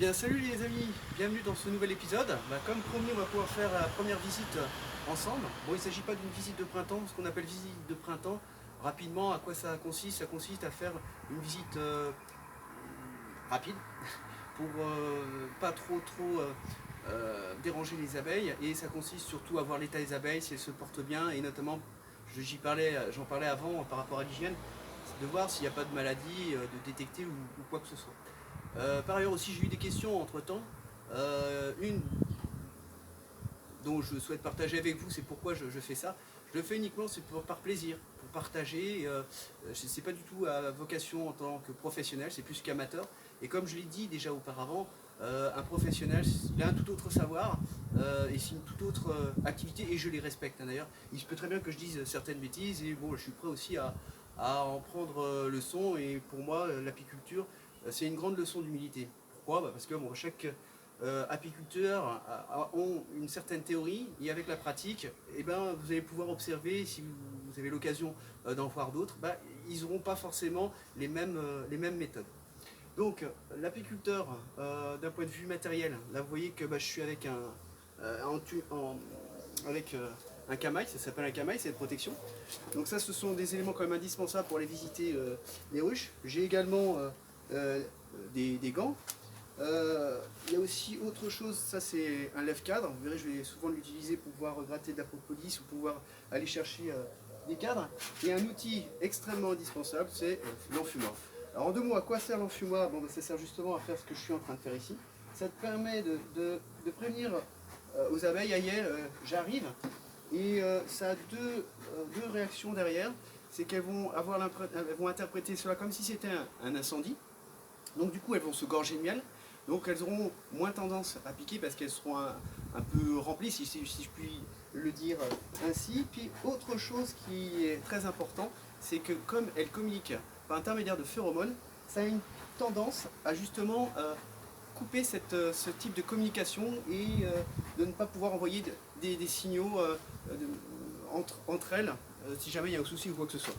bien salut les amis, bienvenue dans ce nouvel épisode. Comme promis, on va pouvoir faire la première visite ensemble. Bon, il ne s'agit pas d'une visite de printemps, ce qu'on appelle visite de printemps. Rapidement, à quoi ça consiste? Ça consiste à faire une visite rapide pour pas trop déranger les abeilles, et ça consiste surtout à voir l'état des abeilles, si elles se portent bien, et notamment, j'en parlais avant par rapport à l'hygiène, de voir s'il n'y a pas de maladie, de détecter ou quoi que ce soit. Par ailleurs aussi, j'ai eu des questions entre temps. Une dont je souhaite partager avec vous, c'est pourquoi je fais ça. Je le fais uniquement par plaisir, pour partager. C'est pas du tout à vocation en tant que professionnel, c'est plus qu'amateur. Et comme je l'ai dit déjà auparavant, un professionnel, il a un tout autre savoir, et c'est une toute autre activité, et je les respecte d'ailleurs. Il se peut très bien que je dise certaines bêtises, et bon, je suis prêt aussi à en prendre le son. Et pour moi, l'apiculture, c'est une grande leçon d'humilité. Pourquoi? Parce que bon, chaque apiculteurs ont une certaine théorie, et avec la pratique, vous allez pouvoir observer, si vous avez l'occasion d'en voir d'autres, ils n'auront pas forcément les mêmes méthodes. Donc l'apiculteur, d'un point de vue matériel, là vous voyez que je suis avec un camail, ça s'appelle un camail, c'est une protection. Donc ça, ce sont des éléments quand même indispensables pour aller visiter les ruches. J'ai également des gants. Il y a aussi autre chose, ça c'est un lève-cadre. Vous verrez, je vais souvent l'utiliser pour pouvoir gratter de la propolis ou pouvoir aller chercher des cadres. Et un outil extrêmement indispensable, c'est l'enfumoir. Alors en deux mots, à quoi sert l'enfumoir? Ça sert justement à faire ce que je suis en train de faire ici. Ça te permet de prévenir aux abeilles, aïe, j'arrive. Et ça a deux réactions derrière. C'est qu'elles vont interpréter cela comme si c'était un incendie. Donc du coup, elles vont se gorger de miel. Donc elles auront moins tendance à piquer parce qu'elles seront un peu remplies, si je puis le dire ainsi. Puis autre chose qui est très important, c'est que comme elles communiquent par intermédiaire de phéromones, ça a une tendance à justement couper ce type de communication, et de ne pas pouvoir envoyer des signaux entre elles, si jamais il y a un souci ou quoi que ce soit.